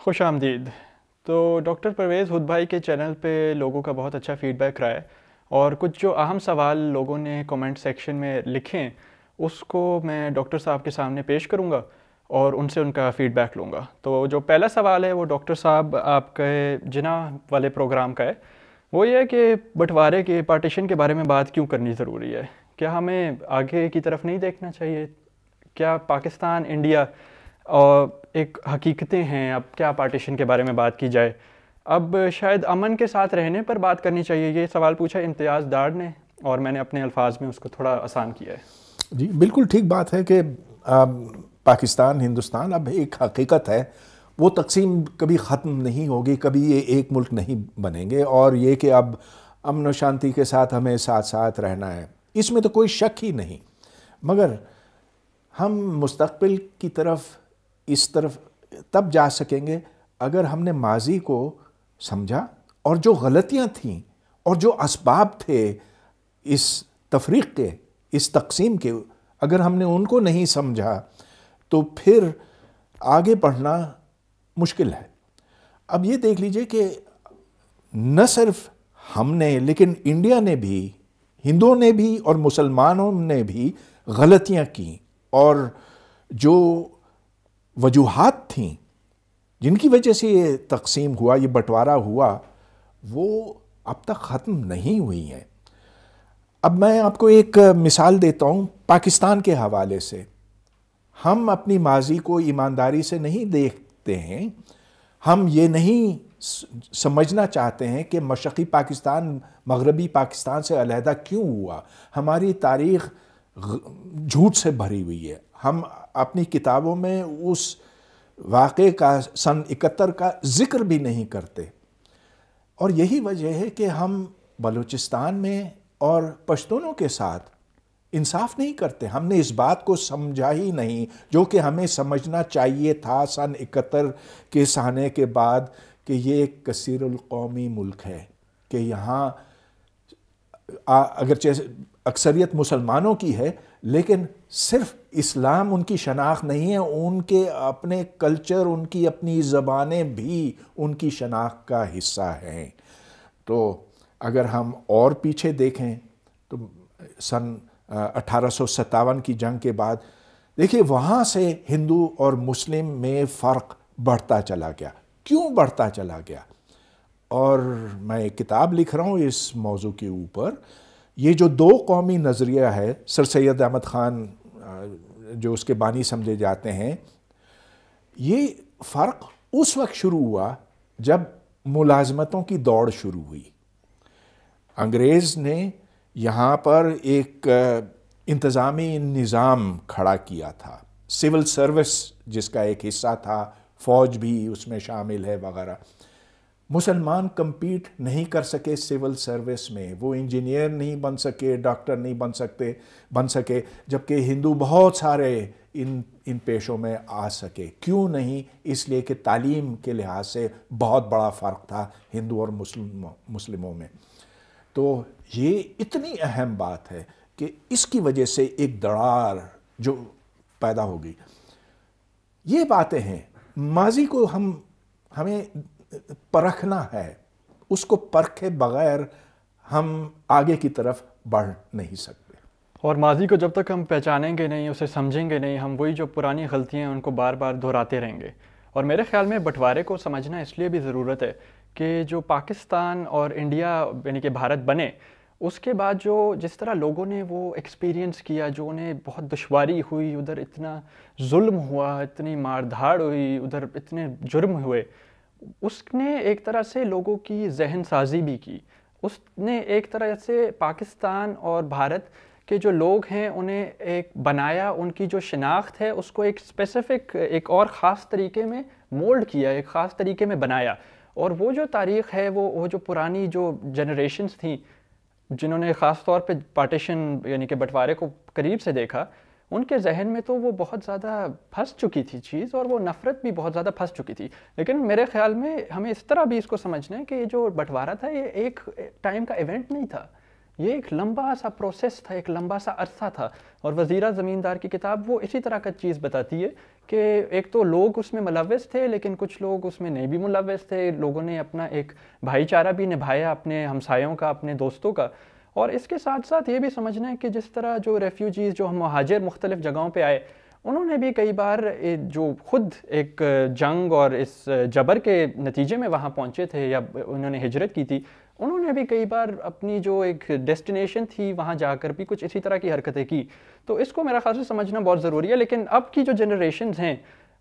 خوش آمدید۔ تو ڈاکٹر پرویز ہد بھائی کے چینل پہ لوگوں کا بہت اچھا فیڈ بیک رہا ہے، اور کچھ جو اہم سوال لوگوں نے کومنٹ سیکشن میں لکھے ہیں اس کو میں ڈاکٹر صاحب کے سامنے پیش کروں گا اور ان سے ان کا فیڈ بیک لوں گا۔ تو جو پہلا سوال ہے وہ ڈاکٹر صاحب آپ کے جنا والے پروگرام کا ہے، وہ یہ ہے کہ بٹوارے کے پارٹیشن کے بارے میں بات کیوں کرنی ضروری ہے؟ کیا ہمیں آگے کی طرف نہیں دیکھنا چاہیے؟ کیا پاکستان انڈیا اور ایک حقیقتیں ہیں؟ اب کیا پارٹیشن کے بارے میں بات کی جائے؟ اب شاید امن کے ساتھ رہنے پر بات کرنی چاہیے۔ یہ سوال پوچھا امتیاز ڈار نے، اور میں نے اپنے الفاظ میں اس کو تھوڑا آسان کیا ہے۔ جی بالکل ٹھیک بات ہے کہ پاکستان ہندوستان اب ایک حقیقت ہے، وہ تقسیم کبھی ختم نہیں ہوگی، کبھی یہ ایک ملک نہیں بنیں گے، اور یہ کہ اب امن و شانتی کے ساتھ ہمیں ساتھ ساتھ رہنا ہے، اس میں تو کوئی شک ہی نہیں۔ مگر ہم مستقبل کی طرف اس طرف تب جا سکیں گے اگر ہم نے ماضی کو سمجھا، اور جو غلطیاں تھیں اور جو اسباب تھے اس تفریق کے، اس تقسیم کے، اگر ہم نے ان کو نہیں سمجھا تو پھر آگے بڑھنا مشکل ہے۔ اب یہ دیکھ لیجئے کہ نہ صرف ہم نے لیکن انڈیا نے بھی، ہندوؤں نے بھی اور مسلمانوں نے بھی غلطیاں کیں، اور جو وجوہات تھیں جن کی وجہ سے یہ تقسیم ہوا، یہ بٹوارا ہوا، وہ اب تک ختم نہیں ہوئی ہیں۔ اب میں آپ کو ایک مثال دیتا ہوں پاکستان کے حوالے سے۔ ہم اپنی ماضی کو ایمانداری سے نہیں دیکھتے ہیں، ہم یہ نہیں سمجھنا چاہتے ہیں کہ مشرقی پاکستان مغربی پاکستان سے علیحدہ کیوں ہوا۔ ہماری تاریخ جھوٹ سے بھری ہوئی ہے، ہم اپنی کتابوں میں اس واقعے کا سن 71 کا ذکر بھی نہیں کرتے، اور یہی وجہ ہے کہ ہم بلوچستان میں اور پشتونوں کے ساتھ انصاف نہیں کرتے۔ ہم نے اس بات کو سمجھا ہی نہیں جو کہ ہمیں سمجھنا چاہیے تھا سن 71 کے سانے کے بعد، کہ یہ ایک کثیر القومی ملک ہے، کہ یہاں اگرچہ اکثریت مسلمانوں کی ہے لیکن صرف اسلام ان کی شناخت نہیں ہے، ان کے اپنے کلچر، ان کی اپنی زبانیں بھی ان کی شناخت کا حصہ ہیں۔ تو اگر ہم اور پیچھے دیکھیں تو سن 1857 کی جنگ کے بعد دیکھیے وہاں سے ہندو اور مسلم میں فرق بڑھتا چلا گیا۔ کیوں بڑھتا چلا گیا؟ اور میں ایک کتاب لکھ رہا ہوں اس موضوع کے اوپر۔ یہ جو دو قومی نظریہ ہے، سر سید احمد خان جو اس کے بانی سمجھے جاتے ہیں، یہ فرق اس وقت شروع ہوا جب ملازمتوں کی دوڑ شروع ہوئی۔ انگریز نے یہاں پر ایک انتظامی نظام کھڑا کیا تھا، سول سروس جس کا ایک حصہ تھا، فوج بھی اس میں شامل ہے وغیرہ۔ مسلمان کمپیٹ نہیں کر سکے سول سروس میں، وہ انجینئر نہیں بن سکے، ڈاکٹر نہیں بن سکے، جبکہ ہندو بہت سارے ان پیشوں میں آ سکے۔ کیوں نہیں؟ اس لیے کہ تعلیم کے لحاظ سے بہت بڑا فرق تھا ہندو اور مسلموں میں۔ تو یہ اتنی اہم بات ہے کہ اس کی وجہ سے ایک دراڑ جو پیدا ہوگی۔ یہ باتیں ہیں، ماضی کو ہمیں پرکھنا ہے، اس کو پرکھے بغیر ہم آگے کی طرف بڑھ نہیں سکتے۔ اور ماضی کو جب تک ہم پہچانیں گے نہیں، اسے سمجھیں گے نہیں، ہم وہی جو پرانی غلطیاں ہیں ان کو بار بار دہراتے رہیں گے۔ اور میرے خیال میں بٹوارے کو سمجھنا اس لیے بھی ضرورت ہے کہ جو پاکستان اور انڈیا یعنی کہ بھارت بنے، اس کے بعد جو جس طرح لوگوں نے وہ ایکسپیرینس کیا، جو انہیں بہت دشواری ہوئی، ادھر اتنا ظلم ہوا، اتنی مار دھاڑ ہوئی، ادھر اتنے جرم ہوئے، اس نے ایک طرح سے لوگوں کی ذہن سازی بھی کی۔ اس نے ایک طرح سے پاکستان اور بھارت کے جو لوگ ہیں انہیں ایک بنایا، ان کی جو شناخت ہے اس کو ایک اسپیسیفک ایک اور خاص طریقے میں مولڈ کیا، ایک خاص طریقے میں بنایا۔ اور وہ جو تاریخ ہے، وہ جو پرانی جو جنریشنز تھیں جنہوں نے خاص طور پہ پارٹیشن یعنی کہ بٹوارے کو قریب سے دیکھا، ان کے ذہن میں تو وہ بہت زیادہ پھنس چکی تھی چیز، اور وہ نفرت بھی بہت زیادہ پھنس چکی تھی۔ لیکن میرے خیال میں ہمیں اس طرح بھی اس کو سمجھنا ہے کہ یہ جو بٹوارا تھا یہ ایک ٹائم کا ایونٹ نہیں تھا، یہ ایک لمبا سا پروسیس تھا، ایک لمبا سا عرصہ تھا. اور وزیرہ زمیندار کی کتاب وہ اسی طرح کا چیز بتاتی ہے کہ ایک تو لوگ اس میں ملوث تھے، لیکن کچھ لوگ اس میں نہیں بھی ملوث تھے. لوگوں نے اپنا ایک بھائی چارہ بھی نبھایا اپنے ہمسایوں کا، اپنے دوستوں کا. اور اس کے ساتھ ساتھ یہ بھی سمجھنا ہے کہ جس طرح جو ریفیوجیز، جو مہاجر مختلف جگہوں پہ آئے، انہوں نے بھی کئی بار جو خود ایک جنگ اور اس جبر کے نتیجے میں وہاں پہنچے تھے یا انہوں نے ہجرت کی تھی، انہوں نے بھی کئی بار اپنی جو ایک ڈیسٹینیشن تھی وہاں جا کر بھی کچھ اسی طرح کی حرکتیں کی. تو اس کو میرا خیال سے سمجھنا بہت ضروری ہے. لیکن اب کی جو جنریشنز ہیں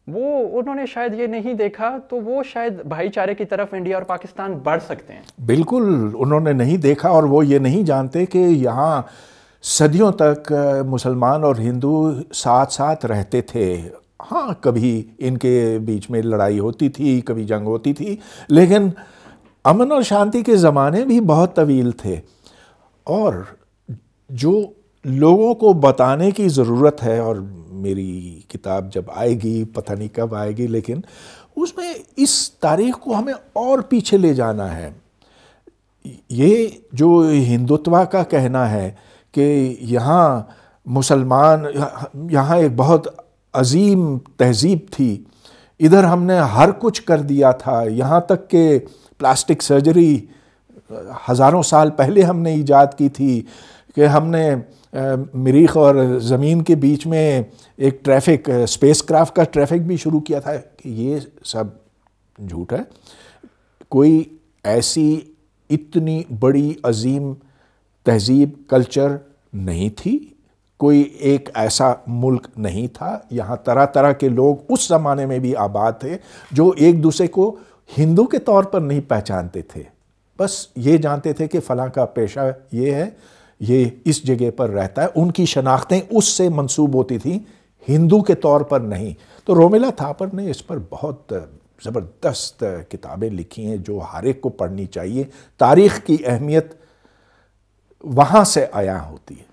وہ انہوں نے شاید یہ نہیں دیکھا، تو وہ شاید بھائی چارے کی طرف انڈیا اور پاکستان بڑھ سکتے ہیں. بالکل انہوں نے نہیں دیکھا، اور وہ یہ نہیں جانتے کہ یہاں صدیوں تک مسلمان اور ہندو ساتھ ساتھ رہتے تھے. ہاں کبھی ان کے بیچ میں لڑائی ہوتی تھی، کبھی جنگ ہوتی تھی، لیکن امن اور شانتی کے زمانے بھی بہت طویل تھے. اور جو لوگوں کو بتانے کی ضرورت ہے، اور میری کتاب جب آئے گی پتہ نہیں کب آئے گی، لیکن اس میں اس تاریخ کو ہمیں اور پیچھے لے جانا ہے. یہ جو ہندوتوا کا کہنا ہے کہ یہاں مسلمان، یہاں ایک بہت عظیم تہذیب تھی، ادھر ہم نے ہر کچھ کر دیا تھا، یہاں تک کہ پلاسٹک سرجری ہزاروں سال پہلے ہم نے ایجاد کی تھی، کہ ہم نے مریخ اور زمین کے بیچ میں ایک ٹریفک، اسپیس کرافٹ کا ٹریفک بھی شروع کیا تھا. کہ یہ سب جھوٹ ہے. کوئی ایسی اتنی بڑی عظیم تہذیب، کلچر نہیں تھی، کوئی ایک ایسا ملک نہیں تھا. یہاں طرح طرح کے لوگ اس زمانے میں بھی آباد تھے جو ایک دوسرے کو ہندو کے طور پر نہیں پہچانتے تھے، بس یہ جانتے تھے کہ فلاں کا پیشہ یہ ہے، یہ اس جگہ پر رہتا ہے. ان کی شناختیں اس سے منسوب ہوتی تھیں، ہندو کے طور پر نہیں. تو رومیلا تھاپر نے اس پر بہت زبردست کتابیں لکھی ہیں جو ہر ایک کو پڑھنی چاہیے. تاریخ کی اہمیت وہاں سے عیاں ہوتی ہے.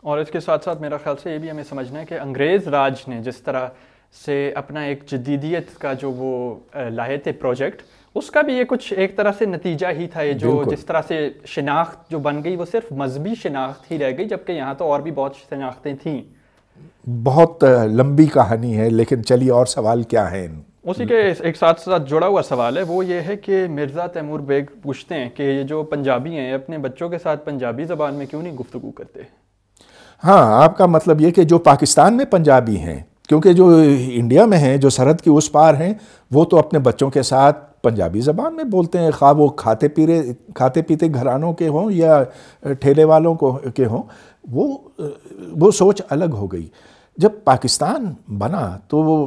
اور اس کے ساتھ ساتھ میرا خیال سے یہ بھی ہمیں سمجھنا ہے کہ انگریز راج نے جس طرح سے اپنا ایک جدیدیت کا جو وہ لائے تھے پروجیکٹ، اس کا بھی یہ کچھ ایک طرح سے نتیجہ ہی تھا. یہ جو جس طرح سے شناخت جو بن گئی وہ صرف مذہبی شناخت ہی رہ گئی، جبکہ یہاں تو اور بھی بہت شناختیں تھیں. بہت لمبی کہانی ہے، لیکن چلیے اور سوال کیا ہیں؟ اسی کے ایک ساتھ ساتھ جڑا ہوا سوال ہے، وہ یہ ہے کہ مرزا تیمور بیگ پوچھتے ہیں کہ یہ جو پنجابی ہیں اپنے بچوں کے ساتھ پنجابی زبان میں کیوں نہیں گفتگو کرتے؟ ہاں، آپ کا مطلب یہ کہ جو پاکستان میں پنجابی ہیں، کیونکہ جو انڈیا میں ہیں، جو سرحد کی اس پار ہیں، وہ تو اپنے بچوں کے ساتھ پنجابی زبان میں بولتے ہیں، خواہ وہ کھاتے پیتے گھرانوں کے ہوں یا ٹھیلے والوں کے ہوں. وہ سوچ الگ ہو گئی. جب پاکستان بنا تو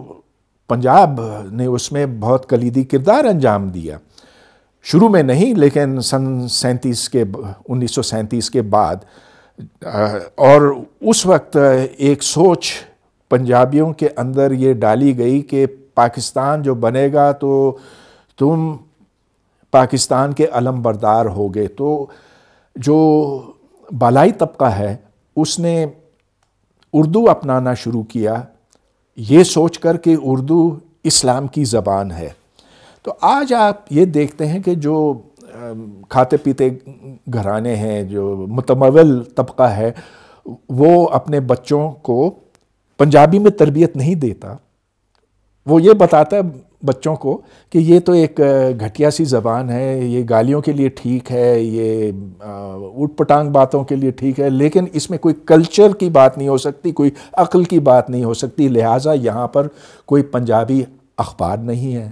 پنجاب نے اس میں بہت کلیدی کردار انجام دیا. شروع میں نہیں، لیکن سن 1937 کے بعد. اور اس وقت ایک سوچ پنجابیوں کے اندر یہ ڈالی گئی کہ پاکستان جو بنے گا تو تم پاکستان کے علم بردار ہوگے. تو جو بالائی طبقہ ہے اس نے اردو اپنانا شروع کیا، یہ سوچ کر کہ اردو اسلام کی زبان ہے. تو آج آپ یہ دیکھتے ہیں کہ جو کھاتے پیتے گھرانے ہیں، جو متمول طبقہ ہے، وہ اپنے بچوں کو پنجابی میں تربیت نہیں دیتا. وہ یہ بتاتا ہے بچوں کو کہ یہ تو ایک گھٹیا سی زبان ہے، یہ گالیوں کے لیے ٹھیک ہے، یہ اوٹ پٹانگ باتوں کے لیے ٹھیک ہے، لیکن اس میں کوئی کلچر کی بات نہیں ہو سکتی، کوئی عقل کی بات نہیں ہو سکتی. لہٰذا یہاں پر کوئی پنجابی اخبار نہیں ہے.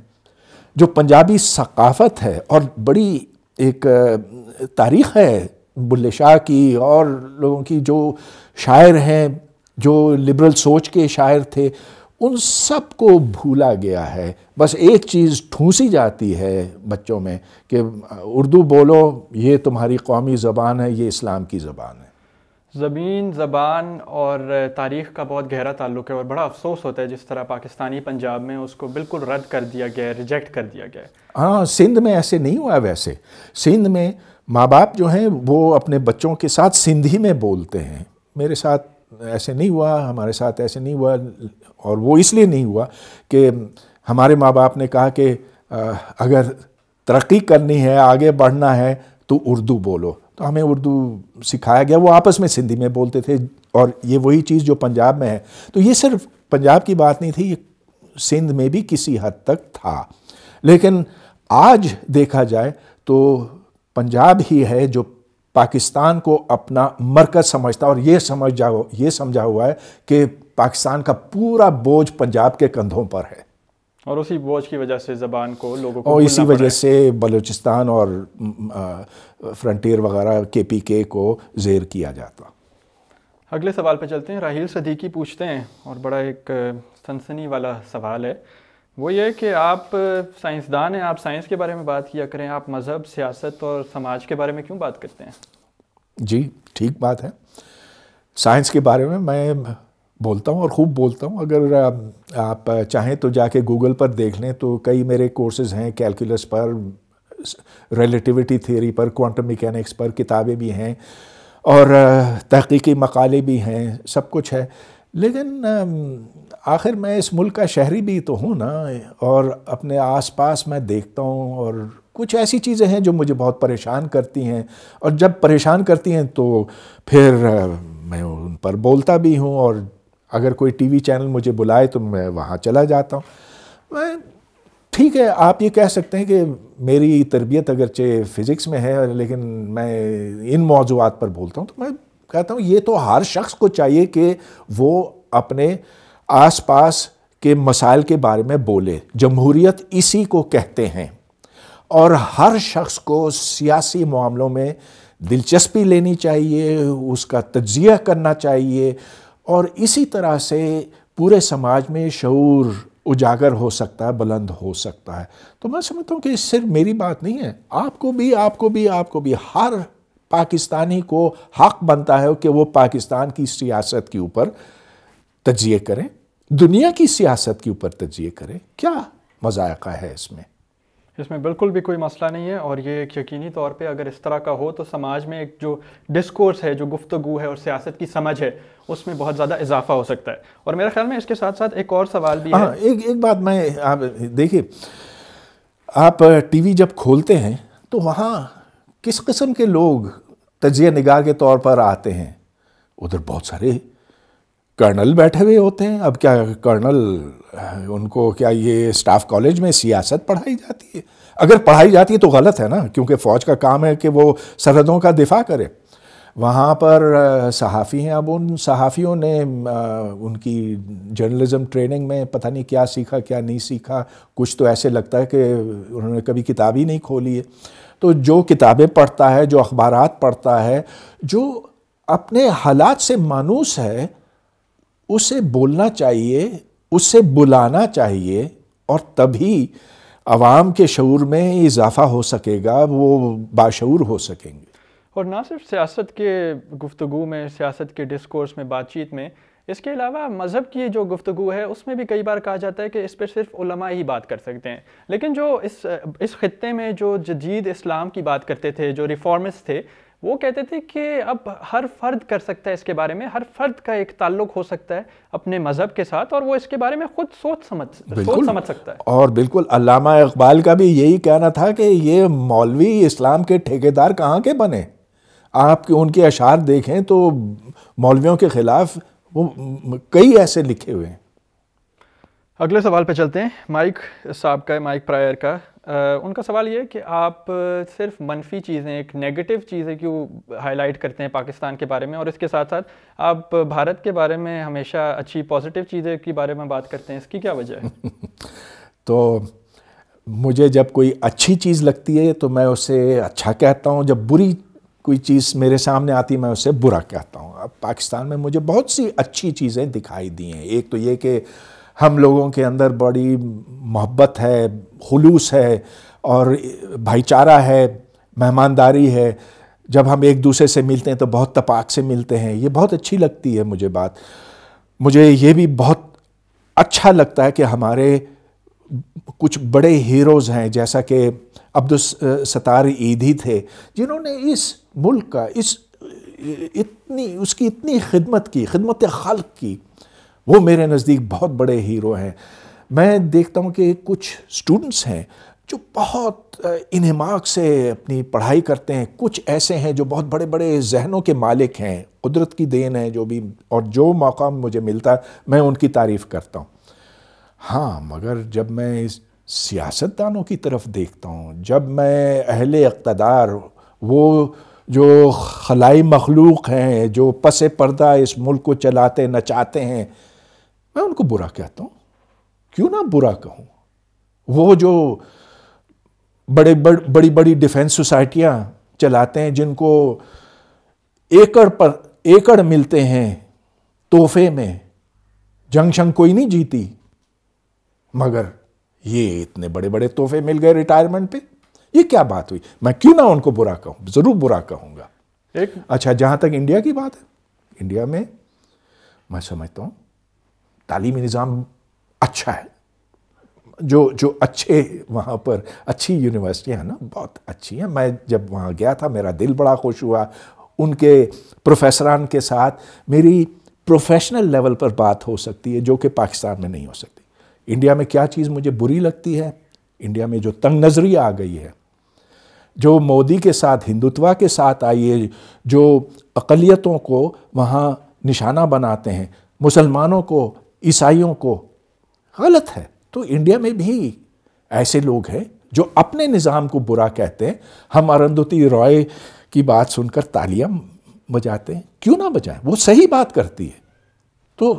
جو پنجابی ثقافت ہے اور بڑی ایک تاریخ ہے بلے شاہ کی اور لوگوں کی، جو شاعر ہیں، جو لبرل سوچ کے شاعر تھے، ان سب کو بھولا گیا ہے. بس ایک چیز ٹھونسی جاتی ہے بچوں میں کہ اردو بولو، یہ تمہاری قومی زبان ہے، یہ اسلام کی زبان ہے. زمین، زبان اور تاریخ کا بہت گہرا تعلق ہے، اور بڑا افسوس ہوتا ہے جس طرح پاکستانی پنجاب میں اس کو بالکل رد کر دیا گیا ہے، ریجیکٹ کر دیا گیا ہے. ہاں، سندھ میں ایسے نہیں ہوا. ویسے سندھ میں ماں باپ جو ہیں وہ اپنے بچوں کے ساتھ سندھی میں بولتے ہیں. میرے ساتھ ایسے نہیں ہوا، ہمارے ساتھ ایسے نہیں ہوا. اور وہ اس لیے نہیں ہوا کہ ہمارے ماں باپ نے کہا کہ اگر ترقی کرنی ہے، آگے بڑھنا ہے، تو اردو بولو. تو ہمیں اردو سکھایا گیا. وہ آپس میں سندھی میں بولتے تھے, اور یہ وہی چیز جو پنجاب میں ہے. تو یہ صرف پنجاب کی بات نہیں تھی, یہ سندھ میں بھی کسی حد تک تھا. لیکن آج دیکھا جائے تو پنجاب ہی ہے جو پاکستان کو اپنا مرکز سمجھتا ہے, اور یہ سمجھا ہوا ہے کہ پاکستان کا پورا بوجھ پنجاب کے کندھوں پر ہے. اور اسی بوجھ کی وجہ سے زبان کو لوگوں کو اور اسی وجہ سے بلوچستان اور فرنٹیر وغیرہ KPK کو زیر کیا جاتا. اگلے سوال پہ چلتے ہیں. راہیل صدیقی پوچھتے ہیں, اور بڑا ایک سنسنی والا سوال ہے. وہ یہ کہ آپ سائنسدان ہیں, آپ سائنس کے بارے میں بات کیا کریں, آپ مذہب, سیاست اور سماج کے بارے میں کیوں بات کرتے ہیں؟ جی ٹھیک بات ہے. سائنس کے بارے میں بولتا ہوں, اور خوب بولتا ہوں. اگر آپ چاہیں تو جا کے گوگل پر دیکھ لیں, تو کئی میرے کورسز ہیں کیلکولس پر, ریلیٹیوٹی تھیوری پر, کوانٹم میکینکس پر, کتابیں بھی ہیں اور تحقیقی مقالے بھی ہیں, سب کچھ ہے. لیکن آخر میں اس ملک کا شہری بھی تو ہوں نا, اور اپنے آس پاس میں دیکھتا ہوں, اور کچھ ایسی چیزیں ہیں جو مجھے بہت پریشان کرتی ہیں, اور جب پریشان کرتی ہیں تو پھر میں ان پر بولتا بھی ہوں, اور اگر کوئی ٹی وی چینل مجھے بلائے تو میں وہاں چلا جاتا ہوں. ٹھیک ہے, آپ یہ کہہ سکتے ہیں کہ میری تربیت اگرچہ فزکس میں ہے, لیکن میں ان موضوعات پر بولتا ہوں. تو میں کہتا ہوں یہ تو ہر شخص کو چاہیے کہ وہ اپنے آس پاس کے مسائل کے بارے میں بولے. جمہوریت اسی کو کہتے ہیں, اور ہر شخص کو سیاسی معاملوں میں دلچسپی لینی چاہیے, اس کا تجزیہ کرنا چاہیے, اور اسی طرح سے پورے سماج میں شعور اجاگر ہو سکتا ہے, بلند ہو سکتا ہے. تو میں سمجھتا ہوں کہ صرف میری بات نہیں ہے, آپ کو بھی ہر پاکستانی کو حق بنتا ہے کہ وہ پاکستان کی سیاست کے اوپر تجزیہ کریں, دنیا کی سیاست کے اوپر تجزیہ کریں. کیا مذائقہ ہے اس میں؟ اس میں بالکل بھی کوئی مسئلہ نہیں ہے, اور یہ ایک یقینی طور پہ اگر اس طرح کا ہو تو سماج میں ایک جو ڈسکورس ہے, جو گفتگو ہے اور سیاست کی سمجھ ہے, اس میں بہت زیادہ اضافہ ہو سکتا ہے. اور میرے خیال میں اس کے ساتھ ساتھ ایک اور سوال بھی ہے. ایک بات میں, آپ دیکھیے, آپ ٹی وی جب کھولتے ہیں تو وہاں کس قسم کے لوگ تجزیہ نگار کے طور پر آتے ہیں؟ ادھر بہت سارے کرنل بیٹھے ہوئے ہوتے ہیں. اب کیا کرنل, ان کو کیا یہ اسٹاف کالج میں سیاست پڑھائی جاتی ہے؟ اگر پڑھائی جاتی ہے تو غلط ہے نا, کیونکہ فوج کا کام ہے کہ وہ سرحدوں کا دفاع کرے. وہاں پر صحافی ہیں, اب ان صحافیوں نے ان کی جرنلزم ٹریننگ میں پتہ نہیں کیا سیکھا کیا نہیں سیکھا. کچھ تو ایسے لگتا ہے کہ انہوں نے کبھی کتاب ہی نہیں کھولی ہے. تو جو کتابیں پڑھتا ہے, جو اخبارات پڑھتا ہے, جو اپنے حالات سے مانوس ہے, اسے بولنا چاہیے, اسے بلانا چاہیے, اور تبھی عوام کے شعور میں اضافہ ہو سکے گا, وہ باشعور ہو سکیں گے. اور نہ صرف سیاست کے گفتگو میں, سیاست کے ڈسکورس میں, بات چیت میں, اس کے علاوہ مذہب کی جو گفتگو ہے اس میں بھی کئی بار کہا جاتا ہے کہ اس پہ صرف علماء ہی بات کر سکتے ہیں. لیکن جو اس خطے میں جو جدید اسلام کی بات کرتے تھے, جو ریفارمسٹ تھے, وہ کہتے تھے کہ اب ہر فرد کر سکتا ہے اس کے بارے میں, ہر فرد کا ایک تعلق ہو سکتا ہے اپنے مذہب کے ساتھ, اور وہ اس کے بارے میں خود سوچ سمجھ سکتا ہے. اور بالکل علامہ اقبال کا بھی یہی کہنا تھا کہ یہ مولوی اسلام کے ٹھیکیدار کہاں کے بنے. آپ ان کے اشعار دیکھیں تو مولویوں کے خلاف وہ کئی ایسے لکھے ہوئے ہیں. اگلے سوال پہ چلتے ہیں. مائک صاحب کا, مائک پرائر کا, ان کا سوال یہ ہے کہ آپ صرف منفی چیزیں, ایک نیگیٹو چیزیں کیوں ہائی لائٹ کرتے ہیں پاکستان کے بارے میں, اور اس کے ساتھ ساتھ آپ بھارت کے بارے میں ہمیشہ اچھی پازیٹیو چیزیں کے بارے میں بات کرتے ہیں, اس کی کیا وجہ ہے؟ تو مجھے جب کوئی اچھی چیز لگتی ہے تو میں اسے اچھا کہتا ہوں, جب بری کوئی چیز میرے سامنے آتی میں اسے برا کہتا ہوں. اب پاکستان میں مجھے بہت سی اچھی چیزیں دکھائی دی ہیں. ایک تو یہ کہ ہم لوگوں کے اندر بڑی محبت ہے, خلوص ہے, اور بھائی چارہ ہے, مہمانداری ہے. جب ہم ایک دوسرے سے ملتے ہیں تو بہت تپاک سے ملتے ہیں. یہ بہت اچھی لگتی ہے مجھے بات. مجھے یہ بھی بہت اچھا لگتا ہے کہ ہمارے کچھ بڑے ہیروز ہیں, جیسا کہ عبدالستار ایدھی تھے, جنہوں نے اس ملک کا اس کی اتنی خدمت کی, خدمت خلق کی. وہ میرے نزدیک بہت بڑے ہیرو ہیں. میں دیکھتا ہوں کہ کچھ سٹوڈنٹس ہیں جو بہت انہماک سے اپنی پڑھائی کرتے ہیں، کچھ ایسے ہیں جو بہت بڑے بڑے ذہنوں کے مالک ہیں، قدرت کی دین ہے جو بھی، اور جو موقع مجھے ملتا ہے میں ان کی تعریف کرتا ہوں۔ ہاں مگر جب میں اس سیاستدانوں کی طرف دیکھتا ہوں، جب میں اہل اقتدار، وہ جو خلائی مخلوق ہیں جو پس پردہ اس ملک کو چلاتے نچاتے ہیں، میں ان کو برا کہتا ہوں۔ کیوں نہ برا کہوں؟ وہ جو بڑی بڑی ڈیفنس سوسائٹیاں چلاتے ہیں، جن کو ایکڑ پر ایکڑ ملتے ہیں تحفے میں، جنگ شنگ کوئی نہیں جیتی، مگر یہ اتنے بڑے بڑے تحفے مل گئے ریٹائرمنٹ پہ، یہ کیا بات ہوئی؟ میں کیوں نہ ان کو برا کہوں؟ ضرور برا کہوں گا۔ اچھا، جہاں تک انڈیا کی بات ہے، انڈیا میں میں سمجھتا ہوں تعلیمی نظام اچھا ہے، جو اچھے وہاں پر اچھی یونیورسٹیاں ہیں نا، بہت اچھی ہیں۔ میں جب وہاں گیا تھا میرا دل بڑا خوش ہوا، ان کے پروفیسران کے ساتھ میری پروفیشنل لیول پر بات ہو سکتی ہے جو کہ پاکستان میں نہیں ہو سکتی۔ انڈیا میں کیا چیز مجھے بری لگتی ہے؟ انڈیا میں جو تنگ نظری آ گئی ہے، جو مودی کے ساتھ ہندوتوا کے ساتھ آئی ہے، جو اقلیتوں کو وہاں نشانہ بناتے ہیں، مسلمانوں کو، عیسائیوں کو، غلط ہے۔ تو انڈیا میں بھی ایسے لوگ ہیں جو اپنے نظام کو برا کہتے ہیں۔ ہم ارندھتی رائے کی بات سن کر تالیاں بجاتے ہیں، کیوں نہ بجائیں؟ وہ صحیح بات کرتی ہے، تو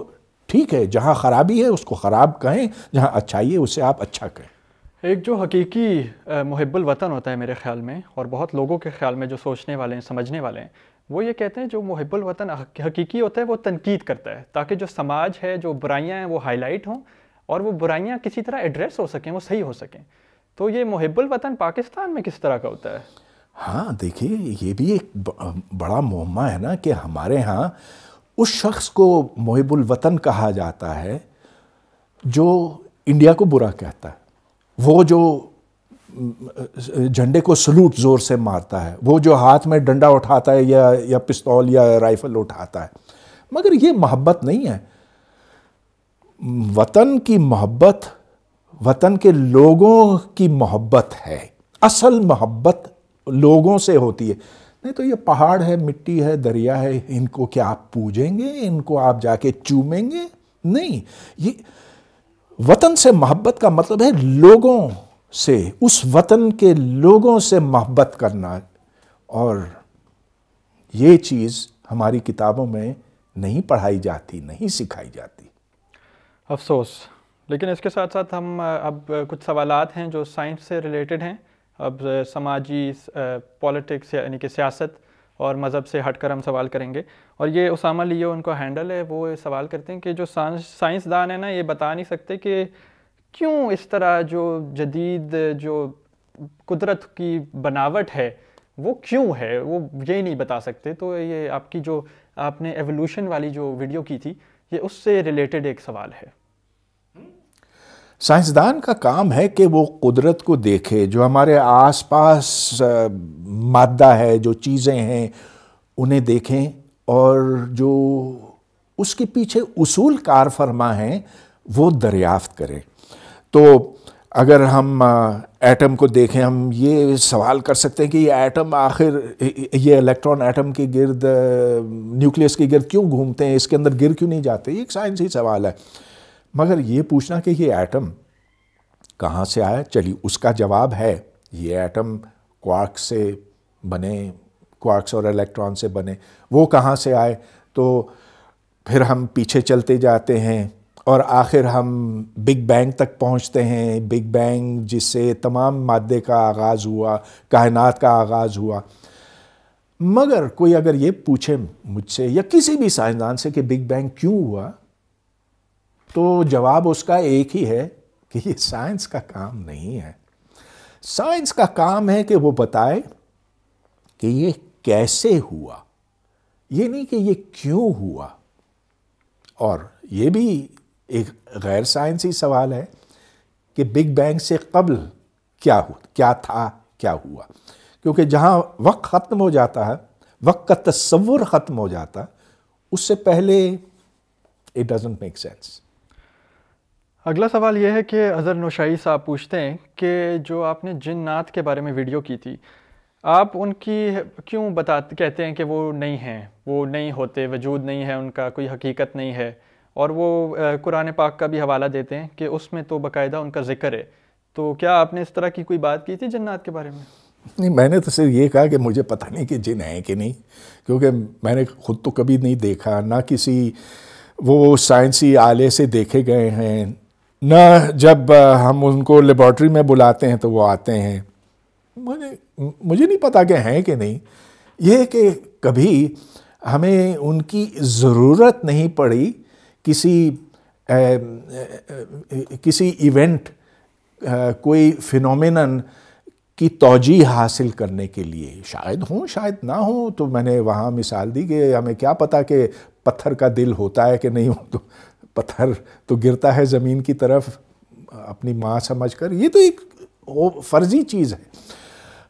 ٹھیک ہے، جہاں خرابی ہے اس کو خراب کہیں، جہاں اچھائی ہے اسے آپ اچھا کہیں۔ ایک جو حقیقی محب الوطن ہوتا ہے میرے خیال میں، اور بہت لوگوں کے خیال میں جو سوچنے والے ہیں، سمجھنے والے ہیں، وہ یہ کہتے ہیں جو محب الوطن حقیقی ہوتا ہے وہ تنقید کرتا ہے، تاکہ جو سماج ہے، جو برائیاں ہیں وہ ہائی لائٹ ہوں، اور وہ برائیاں کسی طرح ایڈریس ہو سکیں، وہ صحیح ہو سکیں۔ تو یہ محب الوطن پاکستان میں کس طرح کا ہوتا ہے؟ ہاں دیکھیے، یہ بھی ایک بڑا معمہ ہے نا کہ ہمارے ہاں اس شخص کو محب الوطن کہا جاتا ہے جو انڈیا کو برا کہتا ہے، وہ جو جھنڈے کو سلوٹ زور سے مارتا ہے، وہ جو ہاتھ میں ڈنڈا اٹھاتا ہے یا پستول یا رائفل اٹھاتا ہے۔ مگر یہ محبت نہیں ہے۔ وطن کی محبت وطن کے لوگوں کی محبت ہے، اصل محبت لوگوں سے ہوتی ہے۔ نہیں تو یہ پہاڑ ہے، مٹی ہے، دریا ہے، ان کو کیا آپ پوجیں گے؟ ان کو آپ جا کے چومیں گے؟ نہیں۔ یہ وطن سے محبت کا مطلب ہے لوگوں سے، اس وطن کے لوگوں سے محبت کرنا، اور یہ چیز ہماری کتابوں میں نہیں پڑھائی جاتی، نہیں سکھائی جاتی۔ افسوس۔ لیکن اس کے ساتھ ساتھ ہم اب کچھ سوالات ہیں جو سائنس سے ریلیٹڈ ہیں، اب سماجی پولیٹکس یعنی کہ سیاست اور مذہب سے ہٹ کر ہم سوال کریں گے، اور یہ اسامہ لیو ان کو ہینڈل ہے، وہ سوال کرتے ہیں کہ جو سائنسدان ہیں نا، یہ بتا نہیں سکتے کہ کیوں اس طرح جو جدید جو قدرت کی بناوٹ ہے وہ کیوں ہے، وہ یہ نہیں بتا سکتے۔ تو یہ آپ کی جو آپ نے ایوولوشن والی جو ویڈیو کی تھی، یہ اس سے ریلیٹڈ ایک سوال ہے۔ سائنسدان کا کام ہے کہ وہ قدرت کو دیکھے، جو ہمارے آس پاس مادہ ہے، جو چیزیں ہیں انہیں دیکھیں، اور جو اس کے پیچھے اصول کار فرما ہیں وہ دریافت کریں۔ تو اگر ہم ایٹم کو دیکھیں، ہم یہ سوال کر سکتے ہیں کہ یہ ایٹم آخر، یہ الیکٹران ایٹم کے گرد، نیوکلیس کے گرد کیوں گھومتے ہیں، اس کے اندر گر کیوں نہیں جاتے؟ یہ ایک سائنسی سوال ہے۔ مگر یہ پوچھنا کہ یہ ایٹم کہاں سے آیا، چلیے اس کا جواب ہے، یہ ایٹم کوارک سے بنے، کوارکس اور الیکٹران سے بنے۔ وہ کہاں سے آئے؟ تو پھر ہم پیچھے چلتے جاتے ہیں اور آخر ہم بگ بینگ تک پہنچتے ہیں، بگ بینگ جس سے تمام مادے کا آغاز ہوا، کائنات کا آغاز ہوا۔ مگر کوئی اگر یہ پوچھے مجھ سے یا کسی بھی سائنسدان سے کہ بگ بینگ کیوں ہوا، تو جواب اس کا ایک ہی ہے کہ یہ سائنس کا کام نہیں ہے۔ سائنس کا کام ہے کہ وہ بتائے کہ یہ کیسے ہوا، یہ نہیں کہ یہ کیوں ہوا۔ اور یہ بھی ایک غیر سائنسی سوال ہے کہ بگ بینگ سے قبل کیا تھا، کیا ہوا، کیونکہ جہاں وقت ختم ہو جاتا ہے، وقت کا تصور ختم ہو جاتا، اس سے پہلے it doesn't make sense۔ اگلا سوال یہ ہے کہ اظہر نوشائی صاحب پوچھتے ہیں کہ جو آپ نے جنات کے بارے میں ویڈیو کی تھی، آپ ان کی کیوں کہتے ہیں کہ وہ نہیں ہیں، وہ نہیں ہوتے، وجود نہیں ہے ان کا، کوئی حقیقت نہیں ہے، اور وہ قرآن پاک کا بھی حوالہ دیتے ہیں کہ اس میں تو باقاعدہ ان کا ذکر ہے. تو کیا آپ نے اس طرح کی کوئی بات کی تھی جنات کے بارے میں؟ نہیں، میں نے تو صرف یہ کہا کہ مجھے پتہ نہیں کہ جن ہیں کہ نہیں، کیونکہ میں نے خود تو کبھی نہیں دیکھا، نہ کسی وہ سائنسی آلے سے دیکھے گئے ہیں، نہ جب ہم ان کو لیبارٹری میں بلاتے ہیں تو وہ آتے ہیں. مجھے نہیں پتا کہ ہیں کہ نہیں. یہ کہ کبھی ہمیں ان کی ضرورت نہیں پڑی کسی ایونٹ، کوئی فینومینن کی توجیہ حاصل کرنے کے لیے. شاید ہوں شاید نہ ہوں. تو میں نے وہاں مثال دی کہ ہمیں کیا پتا کہ پتھر کا دل ہوتا ہے کہ نہیں، تو پتھر تو گرتا ہے زمین کی طرف اپنی ماں سمجھ کر. یہ تو ایک فرضی چیز ہے.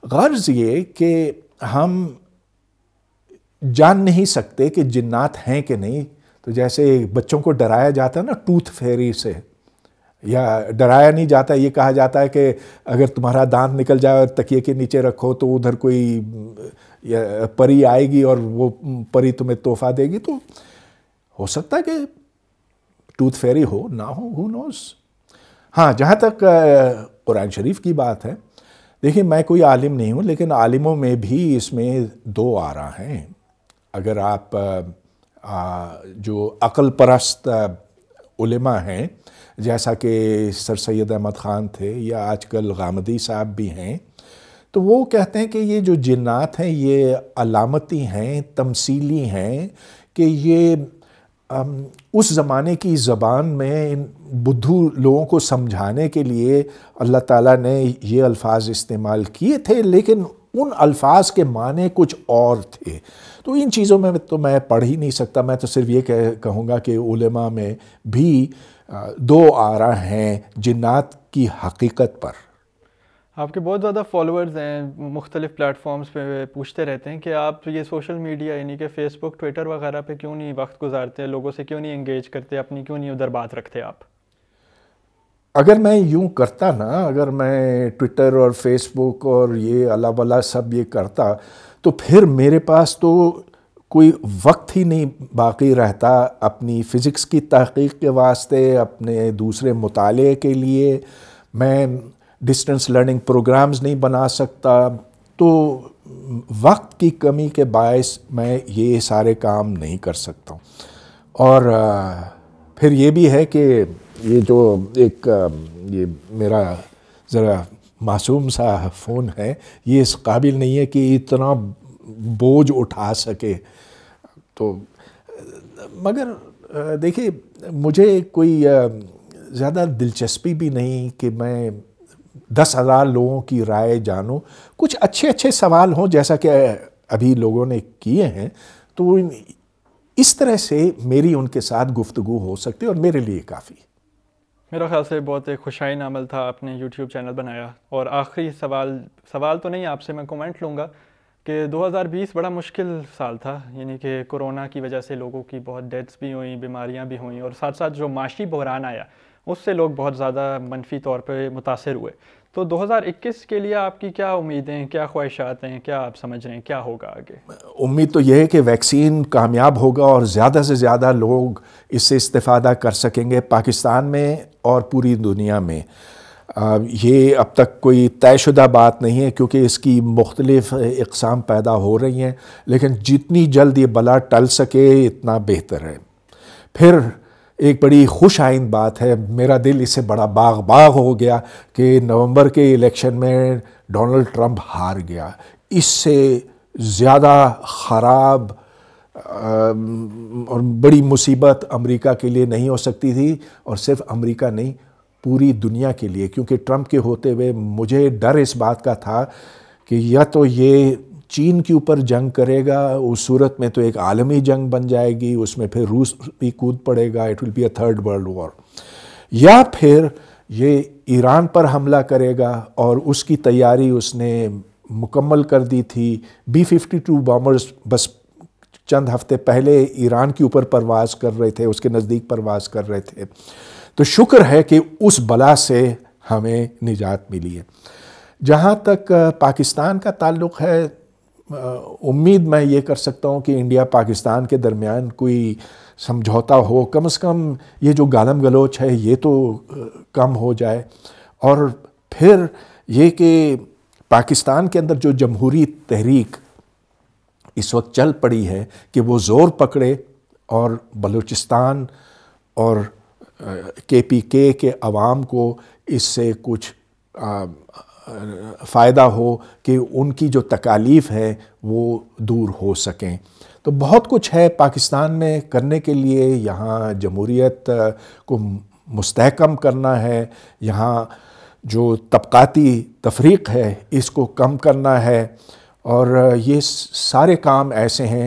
غرض یہ کہ ہم جان نہیں سکتے کہ جنات ہیں کہ نہیں. تو جیسے بچوں کو ڈرایا جاتا ہے نا ٹوتھ فیری سے، یا ڈرایا نہیں جاتا، یہ کہا جاتا ہے کہ اگر تمہارا دانت نکل جائے اور تکیے کے نیچے رکھو تو ادھر کوئی پری آئے گی اور وہ پری تمہیں تحفہ دے گی. تو ہو سکتا ہے کہ ٹوتھ فیری ہو، نہ ہو، who knows. ہاں، جہاں تک قرآن شریف کی بات ہے، دیکھیں میں کوئی عالم نہیں ہوں، لیکن عالموں میں بھی اس میں دو آرا ہیں. اگر آپ جو عقل پرست علماء ہیں، جیسا کہ سر سید احمد خان تھے یا آج کل غامدی صاحب بھی ہیں، تو وہ کہتے ہیں کہ یہ جو جنات ہیں یہ علامتی ہیں، تمثیلی ہیں، کہ یہ اس زمانے کی زبان میں بدھو لوگوں کو سمجھانے کے لیے اللہ تعالیٰ نے یہ الفاظ استعمال کیے تھے، لیکن ان الفاظ کے معنی کچھ اور تھے. تو ان چیزوں میں تو میں پڑھ ہی نہیں سکتا. میں تو صرف یہ کہوں گا کہ علماء میں بھی دو آرا ہیں جنات کی حقیقت پر. آپ کے بہت زیادہ فالوورز ہیں، مختلف پلیٹ فارمز پہ پوچھتے رہتے ہیں کہ آپ یہ سوشل میڈیا یعنی کہ فیس بک، ٹویٹر وغیرہ پہ کیوں نہیں وقت گزارتے، لوگوں سے کیوں نہیں انگیج کرتے، اپنی کیوں نہیں ادھر بات رکھتے آپ؟ اگر میں یوں کرتا نا، اگر میں ٹویٹر اور فیس بک اور یہ اللہ والا سب یہ کرتا، تو پھر میرے پاس تو کوئی وقت ہی نہیں باقی رہتا اپنی فزکس کی تحقیق کے واسطے، اپنے دوسرے مطالعے کے لیے. میں ڈسٹنس لرننگ پروگرامز نہیں بنا سکتا. تو وقت کی کمی کے باعث میں یہ سارے کام نہیں کر سکتا ہوں. اور پھر یہ بھی ہے کہ یہ جو یہ میرا ذرا معصوم سا فون ہے، یہ اس قابل نہیں ہے کہ اتنا بوجھ اٹھا سکے. تو مگر دیکھیے، مجھے کوئی زیادہ دلچسپی بھی نہیں کہ میں 10,000 لوگوں کی رائے جانوں. کچھ اچھے سوال ہوں جیسا کہ ابھی لوگوں نے کیے ہیں، تو اس طرح سے میری ان کے ساتھ گفتگو ہو سکتی ہے اور میرے لیے کافی. میرا خیال سے بہت ایک خوشائن عمل تھا، آپ نے یوٹیوب چینل بنایا. اور آخری سوال تو نہیں، آپ سے میں کومنٹ لوں گا کہ 2020 بڑا مشکل سال تھا، یعنی کہ کورونا کی وجہ سے لوگوں کی بہت ڈیتھس بھی ہوئیں، بیماریاں بھی ہوئیں، اور ساتھ ساتھ جو معاشی بحران آیا اس سے لوگ بہت زیادہ منفی طور پہ متاثر ہوئے. تو 2021 کے لیے آپ کی کیا امیدیں، کیا خواہشات ہیں، کیا آپ سمجھ رہے ہیں کیا ہوگا آگے؟ امید تو یہ ہے کہ ویکسین کامیاب ہوگا اور زیادہ سے زیادہ لوگ اس سے استفادہ کر سکیں گے، پاکستان میں اور پوری دنیا میں. یہ اب تک کوئی طے شدہ بات نہیں ہے کیونکہ اس کی مختلف اقسام پیدا ہو رہی ہیں، لیکن جتنی جلد یہ بلا ٹل سکے اتنا بہتر ہے. پھر ایک بڑی خوش آئند بات ہے، میرا دل اس سے بڑا باغ ہو گیا کہ نومبر کے الیکشن میں ڈونلڈ ٹرمپ ہار گیا. اس سے زیادہ خراب اور بڑی مصیبت امریکہ کے لیے نہیں ہو سکتی تھی، اور صرف امریکہ نہیں، پوری دنیا کے لیے. کیونکہ ٹرمپ کے ہوتے ہوئے مجھے ڈر اس بات کا تھا کہ یا تو یہ چین کے اوپر جنگ کرے گا، اس صورت میں تو ایک عالمی جنگ بن جائے گی، اس میں پھر روس بھی کود پڑے گا، it will be a third world war, یا پھر یہ ایران پر حملہ کرے گا. اور اس کی تیاری اس نے مکمل کر دی تھی. B-52 بامبرز بس چند ہفتے پہلے ایران کے اوپر پرواز کر رہے تھے، اس کے نزدیک پرواز کر رہے تھے. تو شکر ہے کہ اس بلا سے ہمیں نجات ملی ہے۔ جہاں تک پاکستان کا تعلق ہے، امید میں یہ کر سکتا ہوں کہ انڈیا پاکستان کے درمیان کوئی سمجھوتا ہو، کم از کم یہ جو گالم گلوچ ہے یہ تو کم ہو جائے، اور پھر یہ کہ پاکستان کے اندر جو جمہوری تحریک اس وقت چل پڑی ہے کہ وہ زور پکڑے اور بلوچستان اور کے عوام کو اس سے کچھ فائدہ ہو کہ ان کی جو تکالیف ہے وہ دور ہو سکیں۔ تو بہت کچھ ہے پاکستان میں کرنے کے لیے، یہاں جمہوریت کو مستحکم کرنا ہے، یہاں جو طبقاتی تفریق ہے اس کو کم کرنا ہے، اور یہ سارے کام ایسے ہیں